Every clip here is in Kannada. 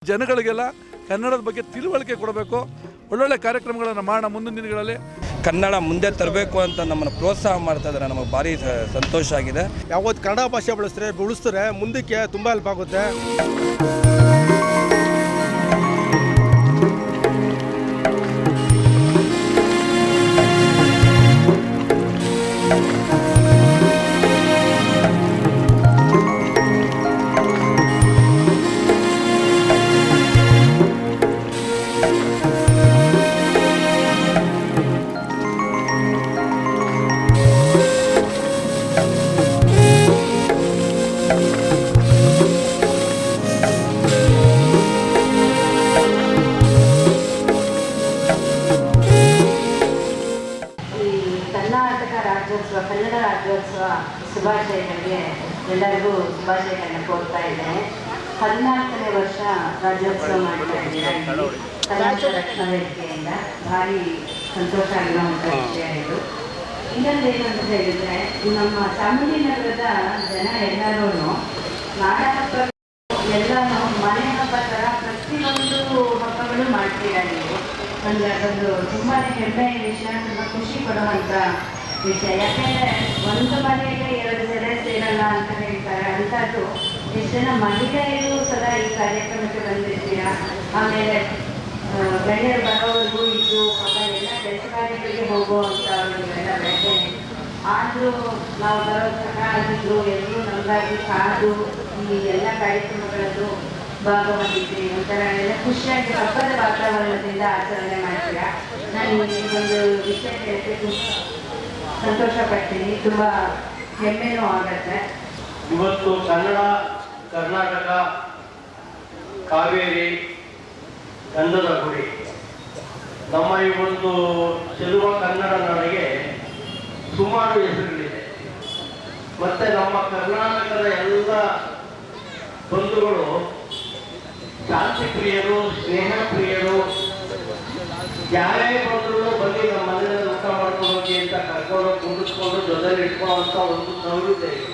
ಜನಗಳಿಗೆಲ್ಲ ಕನ್ನಡದ ಬಗ್ಗೆ ತಿಳುವಳಿಕೆ ಕೊಡಬೇಕು. ಒಳ್ಳೊಳ್ಳೆ ಕಾರ್ಯಕ್ರಮಗಳನ್ನು ಮಾಡೋಣ. ಮುಂದಿನ ದಿನಗಳಲ್ಲಿ ಕನ್ನಡ ಮುಂದೆ ತರಬೇಕು ಅಂತ ನಮ್ಮನ್ನು ಪ್ರೋತ್ಸಾಹ ಮಾಡ್ತಾ ಇದ್ದಾರೆ. ನಮಗೆ ಭಾರಿ ಸಂತೋಷ ಆಗಿದೆ. ಯಾವತ್ತು ಕನ್ನಡ ಭಾಷೆ ಉಳಿಸಿದ್ರೆ ಮುಂದಕ್ಕೆ ತುಂಬ ಹೆಲ್ಪ್ ಆಗುತ್ತೆ. ಕನ್ನಡ ರಾಜ್ಯೋತ್ಸವ ಶುಭಾಶಯಗಳಿಗೆ ಎಲ್ಲರಿಗೂ ಶುಭಾಶಯಗಳನ್ನು ಕೋರ್ತಾ ಇದ್ದೇನೆ. 14ನೇ ವರ್ಷ ರಾಜ್ಯೋತ್ಸವ ಮಾಡ್ತಾ ಇದ್ದೀರಾ ಕನ್ನಡ ರಕ್ಷಣಾ ವೇದಿಕೆಯಿಂದ. ಭಾರಿ ಸಂತೋಷ ಆಗಿರುವಂಥ ವಿಷಯ ಇದು. ಇನ್ನೊಂದು ಏನಂತ ಹೇಳಿದರೆ, ನಮ್ಮ ಚಾಮುಂಡಿನಗರದ ಜನ ಎಲ್ಲರೂ ನಾಡ ಹಬ್ಬ ಎಲ್ಲನೂ ಮನೆ ಹಬ್ಬ ಥರ ಪ್ರತಿಯೊಂದು ಹಬ್ಬಗಳು ಮಾಡ್ತೀರಾ ನೀವು. ನನಗೆ ಅದೊಂದು ತುಂಬಾ ಹೆಮ್ಮೆಯ ವಿಷಯ, ತುಂಬ ಖುಷಿ ಕೊಡುವಂಥ ವಿಷಯ. ಯಾಕೆಂದರೆ ಒಂದು ಮನೆಗೆ 2 ಜನ ಸೇರಲ್ಲ ಅಂತ ಹೇಳ್ತಾರೆ. ಅಂಥದ್ದು ಎಷ್ಟು ಜನ ಮಹಿಳೆಯರು ಸದಾ ಈ ಕಾರ್ಯಕ್ರಮಕ್ಕೆ ಬಂದಿರ್ತೀರಾ. ಆಮೇಲೆ ಗಣ್ಯರು ಬರೋವರೆಗೂ ಇದ್ದು ಎಲ್ಲ ಕೆಲಸ ಕಾರ್ಯಗಳಿಗೆ ಹೋಗುವಂಥವ್ರಿಗೆಲ್ಲ ಬೆಳಗ್ಗೆ ಆದರೂ ನಾವು ಬರೋ ಆಗಿದ್ರು ಎಲ್ಲರೂ ನಮಗಾಗಿ ಕಾದು ಈ ಎಲ್ಲ ಕಾರ್ಯಕ್ರಮಗಳದ್ದು ಭಾಗವಹಿಸಿ ಒಂಥರ ಎಲ್ಲ ಖುಷಿಯಾಗಿ ಹಬ್ಬದ ವಾತಾವರಣದಿಂದ ಆಚರಣೆ ಮಾಡ್ತೀರಾ. ನಾನು ಈ ಒಂದು ವಿಷಯ ಕೇಳಕ್ಕೆ ಸಂತೋಷ ಪಡ್ತೀನಿ, ತುಂಬ ಹೆಮ್ಮೆನೂ ಆಗುತ್ತೆ. ಇವತ್ತು ಕನ್ನಡ, ಕರ್ನಾಟಕ, ಕಾವೇರಿ, ಗಂಧದ ಗುಡಿ, ನಮ್ಮ ಈ ಒಂದು ಚೆಲುವ ಕನ್ನಡ ನಾಡಿಗೆ ಸುಮಾರು ಹೆಸರುಗಳಿದೆ. ಮತ್ತೆ ನಮ್ಮ ಕರ್ನಾಟಕದ ಎಲ್ಲ ಬಂಧುಗಳು ಶಾಂತಿ ಪ್ರಿಯರು, ಸ್ನೇಹ ಪ್ರಿಯರು, ಯಾರೇ ಬಂದ್ರು ಬಂದು ನಮ್ಮ ಮನೆಯಲ್ಲಿ ಊಟ ಮಾಡ್ಕೊಂಡು ಹೋಗಿ ಅಂತ ಕರ್ಕೊಂಡು ಕುಂಡಿಸ್ಕೊಂಡು ಜೊತೆಲಿ ಇಟ್ಕೊಳ್ಳುವಂತ ಒಂದು ಪ್ರವೃತ್ತಿ ಇದೆ.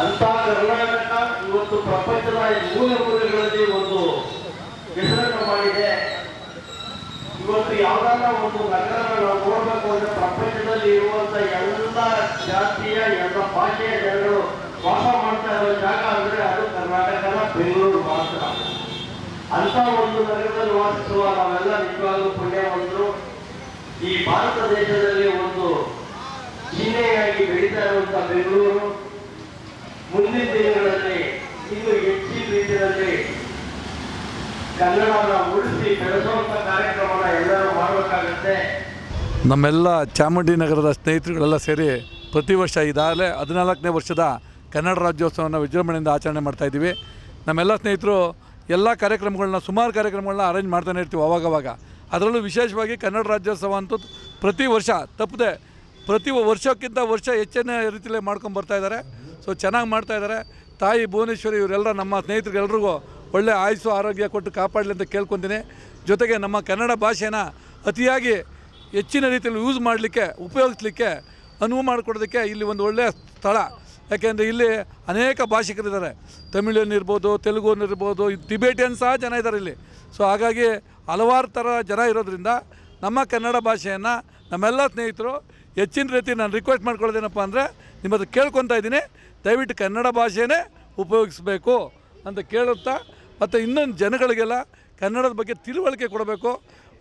ಅಂತ ಕರ್ನಾಟಕ ಇವತ್ತು ಪ್ರಪಂಚದ ಮೂಲೆ ಮೂಲೆಗಳಲ್ಲಿ ಒಂದು ಹೆಸರನ್ನು ಮಾಡಿದೆ. ಇವತ್ತು ಯಾವ್ದಾರ ಒಂದು ನಗರ ನಾವು ನೋಡ್ಬೇಕು ಅಂದ್ರೆ ಪ್ರಪಂಚದಲ್ಲಿ ಇರುವಂತ ಎಲ್ಲ ಜಾತಿಯ ಎಲ್ಲ ಭಾಷೆಯ ಜನಗಳು ವಾಸ ಮಾಡ್ತಾ ಇರೋ ಜಾಗ ಅಂದ್ರೆ ಅದು ಕರ್ನಾಟಕದ ಬೆಂಗಳೂರು ಮಾತ್ರ. ಅಂತ ಒಂದು ನಗರದಲ್ಲಿ ವಾಸಿಸುವ ನಾವೆಲ್ಲ ನಿಜವಾಗ್ಲೂ ಪುಣ್ಯವಂತರು. ಈ ಭಾರತ ದೇಶದಲ್ಲಿ ಒಂದು ಚಿಹ್ನೆಯಾಗಿ ಬೆಳೀತಾ ಇರುವಂತ ಬೆಂಗಳೂರು ಮುಂದಿನ ದಿನಗಳಲ್ಲಿ ಇನ್ನು ಹೆಚ್ಚಿನ ರೀತಿಯಲ್ಲಿ ಕನ್ನಡನ ಉಳಿಸಿ ಬೆಳೆಸುವಂತ ಕಾರ್ಯಕ್ರಮನ ಎಲ್ಲರೂ ಮಾಡಬೇಕಾಗುತ್ತೆ. ನಮ್ಮೆಲ್ಲ ಚಾಮುಂಡಿನಗರದ ಸ್ನೇಹಿತರುಗಳೆಲ್ಲ ಸೇರಿ ಪ್ರತಿ ವರ್ಷ ಇದಾಗಲೇ 14ನೇ ವರ್ಷದ ಕನ್ನಡ ರಾಜ್ಯೋತ್ಸವವನ್ನು ವಿಜೃಂಭಣೆಯಿಂದ ಆಚರಣೆ ಮಾಡ್ತಾಯಿದ್ದೀವಿ. ನಮ್ಮೆಲ್ಲ ಸ್ನೇಹಿತರು ಎಲ್ಲ ಕಾರ್ಯಕ್ರಮಗಳನ್ನ, ಸುಮಾರು ಕಾರ್ಯಕ್ರಮಗಳನ್ನ ಅರೇಂಜ್ ಮಾಡ್ತಾನೆ ಇರ್ತೀವಿ ಅವಾಗವಾಗ. ಅದರಲ್ಲೂ ವಿಶೇಷವಾಗಿ ಕನ್ನಡ ರಾಜ್ಯೋತ್ಸವ ಅಂತೂ ಪ್ರತಿ ವರ್ಷ ತಪ್ಪದೆ ಪ್ರತಿ ವರ್ಷಕ್ಕಿಂತ ವರ್ಷ ಹೆಚ್ಚಿನ ರೀತಿಯಲ್ಲೇ ಮಾಡ್ಕೊಂಡು ಬರ್ತಾಯಿದ್ದಾರೆ. ಸೊ ಚೆನ್ನಾಗಿ ಮಾಡ್ತಾಯಿದ್ದಾರೆ. ತಾಯಿ ಭುವನೇಶ್ವರಿ ಇವರೆಲ್ಲ ನಮ್ಮ ಸ್ನೇಹಿತರಿಗೆಲ್ರಿಗೂ ಒಳ್ಳೆ ಆಯುಸ್ಸು ಆರೋಗ್ಯ ಕೊಟ್ಟು ಕಾಪಾಡಲಿ ಅಂತ ಕೇಳ್ಕೊತೀನಿ. ಜೊತೆಗೆ ನಮ್ಮ ಕನ್ನಡ ಭಾಷೆನ ಅತಿಯಾಗಿ ಹೆಚ್ಚಿನ ರೀತಿಯಲ್ಲಿ ಯೂಸ್ ಮಾಡಲಿಕ್ಕೆ, ಉಪಯೋಗಿಸ್ಲಿಕ್ಕೆ ಅನುವು ಮಾಡಿಕೊಡೋದಕ್ಕೆ ಇಲ್ಲಿ ಒಂದು ಒಳ್ಳೆಯ ಸ್ಥಳ. ಯಾಕೆಂದರೆ ಇಲ್ಲಿ ಅನೇಕ ಭಾಷಿಕರಿದ್ದಾರೆ. ತಮಿಳಿಯನ್ ಇರ್ಬೋದು, ತೆಲುಗುನ್ ಇರ್ಬೋದು, ಟಿಬೇಟಿಯನ್ ಸಹ ಜನ ಇದ್ದಾರೆ ಇಲ್ಲಿ. ಸೊ ಹಾಗಾಗಿ ಹಲವಾರು ಥರ ಜನ ಇರೋದ್ರಿಂದ ನಮ್ಮ ಕನ್ನಡ ಭಾಷೆಯನ್ನು ನಮ್ಮೆಲ್ಲ ಸ್ನೇಹಿತರು ಹೆಚ್ಚಿನ ರೀತಿ ನಾನು ರಿಕ್ವೆಸ್ಟ್ ಮಾಡ್ಕೊಳ್ಳೋದೇನಪ್ಪ ಅಂದರೆ, ನಿಮ್ಮ ಹತ್ರ ಕೇಳ್ಕೊತಾ ಇದ್ದೀನಿ, ದಯವಿಟ್ಟು ಕನ್ನಡ ಭಾಷೆನೇ ಉಪಯೋಗಿಸಬೇಕು ಅಂತ ಕೇಳುತ್ತಾ, ಮತ್ತು ಇನ್ನೊಂದು ಜನಗಳಿಗೆಲ್ಲ ಕನ್ನಡದ ಬಗ್ಗೆ ತಿಳುವಳಿಕೆ ಕೊಡಬೇಕು.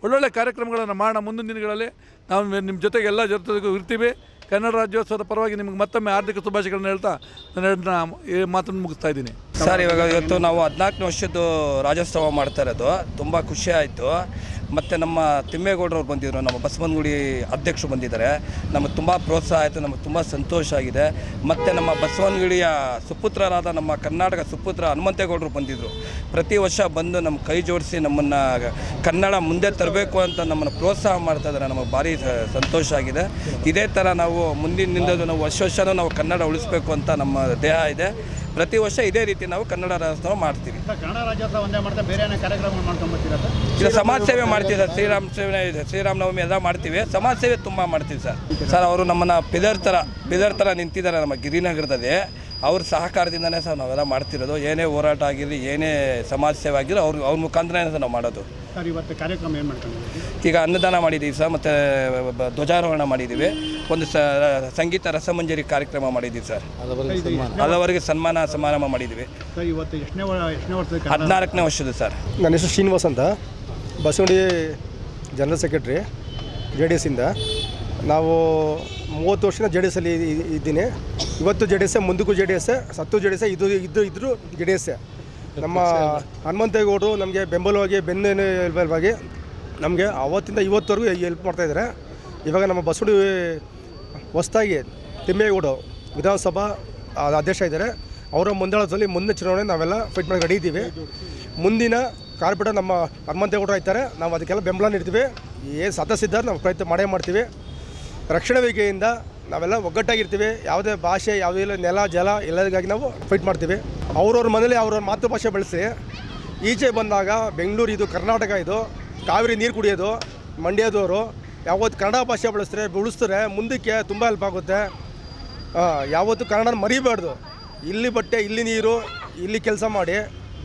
ಒಳ್ಳೊಳ್ಳೆ ಕಾರ್ಯಕ್ರಮಗಳನ್ನು ಮಾಡೋಣ. ಮುಂದಿನ ದಿನಗಳಲ್ಲಿ ನಾವು ನಿಮ್ಮ ಜೊತೆಗೆ ಎಲ್ಲ ಜೊತೆಗೂ ಇರ್ತೀವಿ. ಕನ್ನಡ ರಾಜ್ಯೋತ್ಸವದ ಪರವಾಗಿ ನಿಮಗೆ ಮತ್ತೊಮ್ಮೆ ಹಾರ್ದಿಕ ಶುಭಾಶಯಗಳನ್ನ ಹೇಳ್ತಾ ನಾನು ಈ ಮಾತನ್ನು ಮುಗಿಸ್ತಾ ಇದ್ದೀನಿ. ಸರ್, ಇವತ್ತು ನಾವು 14ನೇ ವರ್ಷದ್ದು ರಾಜ್ಯೋತ್ಸವ ಮಾಡ್ತಾ ಇರೋದು ತುಂಬ ಖುಷಿ ಆಯಿತು. ಮತ್ತು ನಮ್ಮ ತಿಮ್ಮೇಗೌಡರವ್ರು ಬಂದಿದ್ದರು, ನಮ್ಮ ಬಸವನಗುಡಿ ಅಧ್ಯಕ್ಷರು ಬಂದಿದ್ದಾರೆ. ನಮಗೆ ತುಂಬ ಪ್ರೋತ್ಸಾಹ ಆಯಿತು, ನಮಗೆ ತುಂಬ ಸಂತೋಷ ಆಗಿದೆ. ಮತ್ತು ನಮ್ಮ ಬಸವನಗುಡಿಯ ಸುಪುತ್ರರಾದ ನಮ್ಮ ಕರ್ನಾಟಕ ಸುಪುತ್ರ ಹನುಮಂತೇಗೌಡರು ಬಂದಿದ್ದರು. ಪ್ರತಿ ವರ್ಷ ಬಂದು ನಮ್ಮ ಕೈ ಜೋಡಿಸಿ ನಮ್ಮನ್ನು ಕನ್ನಡ ಮುಂದೆ ತರಬೇಕು ಅಂತ ನಮ್ಮನ್ನು ಪ್ರೋತ್ಸಾಹ ಮಾಡ್ತಾ ಇದ್ದಾರೆ. ನಮಗೆ ಭಾರಿ ಸಂತೋಷ ಆಗಿದೆ. ಇದೇ ಥರ ನಾವು ಮುಂದಿನ ದಿನದಲ್ಲೂ ನಾವು ವರ್ಷನೂ ನಾವು ಕನ್ನಡ ಉಳಿಸ್ಬೇಕು ಅಂತ ನಮ್ಮ ದೇಹ ಇದೆ. ಪ್ರತಿ ವರ್ಷ ಇದೇ ರೀತಿ ನಾವು ಕನ್ನಡ ರಾಜ್ಯೋತ್ಸವ ಮಾಡ್ತೀವಿ. ಕನ್ನಡ ರಾಜ್ಯೋತ್ಸವ ಒಂದೇ ಮಾಡ್ತಾ ಬೇರೆ ಏನೋ ಕಾರ್ಯಕ್ರಮ ಮಾಡ್ಕೊಂಡ್ಬರ್ತೀರಾ ಸರ್? ಇದು ಸಮಾಜ ಸೇವೆ ಮಾಡ್ತೀವಿ ಸರ್. ಶ್ರೀರಾಮನವಮಿ ಎಲ್ಲ ಮಾಡ್ತೀವಿ. ಸಮಾಜ ಸೇವೆ ತುಂಬ ಮಾಡ್ತೀವಿ ಸರ್. ಅವರು ನಮ್ಮನ್ನು ಪಿಲ್ಲರ್ ಥರ ನಿಂತಿದ್ದಾರೆ ನಮ್ಮ ಗಿರಿನಗರದಲ್ಲಿ. ಅವ್ರ ಸಹಕಾರದಿಂದನೇ ಸರ್ ನಾವೆಲ್ಲ ಮಾಡ್ತಿರೋದು. ಏನೇ ಹೋರಾಟ ಆಗಿರಲಿ, ಏನೇ ಸಮಾಜ ಸೇವೆ ಆಗಿರೋ ಅವ್ರ ಮುಖಾಂತರನೇ ಸರ್ ನಾವು ಮಾಡೋದು. ಸರ್ ಇವತ್ತು ಕಾರ್ಯಕ್ರಮ ಏನು ಮಾಡ್ಕೊಂಡಿದ್ದೀವಿ? ಈಗ ಅನ್ನದಾನ ಮಾಡಿದ್ದೀವಿ ಸರ್, ಮತ್ತು ಧ್ವಜಾರೋಹಣ ಮಾಡಿದ್ದೀವಿ, ಒಂದು ಸಂಗೀತ ರಸಮಂಜರಿ ಕಾರ್ಯಕ್ರಮ ಮಾಡಿದ್ದೀವಿ ಸರ್, ಹಲವರಿಗೆ ಸಮಾರಂಭ ಮಾಡಿದ್ದೀವಿ. ಸರ್ ಇವತ್ತು ಎಷ್ಟನೇ ವರ್ಷದ 14ನೇ ವರ್ಷದ ಸರ್. ನನ್ನ ಹೆಸರು ಶ್ರೀನಿವಾಸ್ ಅಂತ, ಬಸವನಗುಡಿ ಜನರಲ್ ಸೆಕ್ರೆಟ್ರಿ JDS-ಇಂದ. ನಾವು 30 ವರ್ಷದ JDS-ಅಲ್ಲಿ ಇದ್ದೀನಿ. ಇವತ್ತು JDS, ಮುಂದಕ್ಕೂ JDS, ಸತ್ತು JDS, ಇದ್ದರೂ JDS. ನಮ್ಮ ಹನುಮಂತೇಗೌಡರು ನಮಗೆ ಬೆಂಬಲವಾಗಿ ಬೆನ್ನೆಲುಬಾಗಿ ನಮಗೆ ಅವತ್ತಿಂದ ಇವತ್ತವರೆಗೂ ಹೆಲ್ಪ್ ಮಾಡ್ತಾಯಿದ್ದಾರೆ. ಇವಾಗ ನಮ್ಮ ಬಸವನಗುಡಿ ಹೊಸದಾಗಿ ತಿಮ್ಮೇಗೌಡರು ವಿಧಾನಸಭಾ ಅಧ್ಯಕ್ಷ ಇದ್ದಾರೆ. ಅವರ ಮುಂದಾಳತ್ವದಲ್ಲಿ ಮುಂದಿನ ಚುನಾವಣೆ ನಾವೆಲ್ಲ ಫೈಟ್ ಮಾಡಿ ರೆಡಿ ಇದ್ದೀವಿ. ಮುಂದಿನ ಕಾರ್ಪೊರೇಟರ್ ನಮ್ಮ ಹನುಮಂತೇಗೌಡರು ಇರ್ತಾರೆ, ನಾವು ಅದಕ್ಕೆಲ್ಲ ಬೆಂಬಲ ನೀಡ್ತೀವಿ. ಏನು ಸದಸ್ಯರಿದ್ದಾರೆ ನಾವು ಪ್ರಯತ್ನ ಮಾಡೇ ಮಾಡ್ತೀವಿ. ರಕ್ಷಣಾ ವೇದಿಕೆಯಿಂದ ನಾವೆಲ್ಲ ಒಗ್ಗಟ್ಟಾಗಿರ್ತೀವಿ. ಯಾವುದೇ ಭಾಷೆ, ಯಾವುದೇ ನೆಲ ಜಲ ಎಲ್ಲರಿಗಾಗಿ ನಾವು ಫೈಟ್ ಮಾಡ್ತೀವಿ. ಅವ್ರವ್ರ ಮನೇಲಿ ಅವ್ರವ್ರ ಮಾತೃಭಾಷೆ ಬಳಸಿ ಈಚೆ ಬಂದಾಗ ಬೆಂಗಳೂರು ಇದು ಕರ್ನಾಟಕ, ಇದು ಕಾವೇರಿ ನೀರು ಕುಡಿಯೋದು. ಮಂಡ್ಯದವರು ಯಾವತ್ತು ಕನ್ನಡ ಭಾಷೆ ಉಳಿಸ್ತಾರೆ ಮುಂದಕ್ಕೆ ತುಂಬ ಹೆಲ್ಪ್ ಆಗುತ್ತೆ. ಯಾವತ್ತು ಕನ್ನಡನ ಮರಿಬಾರ್ದು. ಇಲ್ಲಿ ಬಟ್ಟೆ, ಇಲ್ಲಿ ನೀರು, ಇಲ್ಲಿ ಕೆಲಸ ಮಾಡಿ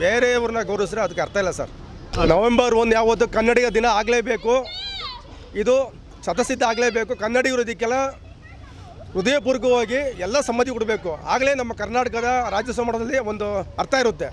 ಬೇರೆಯವ್ರನ್ನ ಗೌರವಿಸಿದ್ರೆ ಅದಕ್ಕೆ ಅರ್ಥ ಇಲ್ಲ ಸರ್. ನವೆಂಬರ್ 1 ಯಾವತ್ತು ಕನ್ನಡಿಗ ದಿನ ಆಗಲೇಬೇಕು, ಇದು ಸದಸ್ಯತೆ ಆಗಲೇಬೇಕು. ಕನ್ನಡಿಗರು ಇದಕ್ಕೆಲ್ಲ ಹೃದಯಪೂರ್ವಕವಾಗಿ ಎಲ್ಲ ಸಮ್ಮತಿ ಕೊಡಬೇಕು. ಆಗಲೇ ನಮ್ಮ ಕರ್ನಾಟಕದ ರಾಜ್ಯೋತ್ಸವ ಮಾಡೋದ್ರಲ್ಲಿ ಒಂದು ಅರ್ಥ ಇರುತ್ತೆ.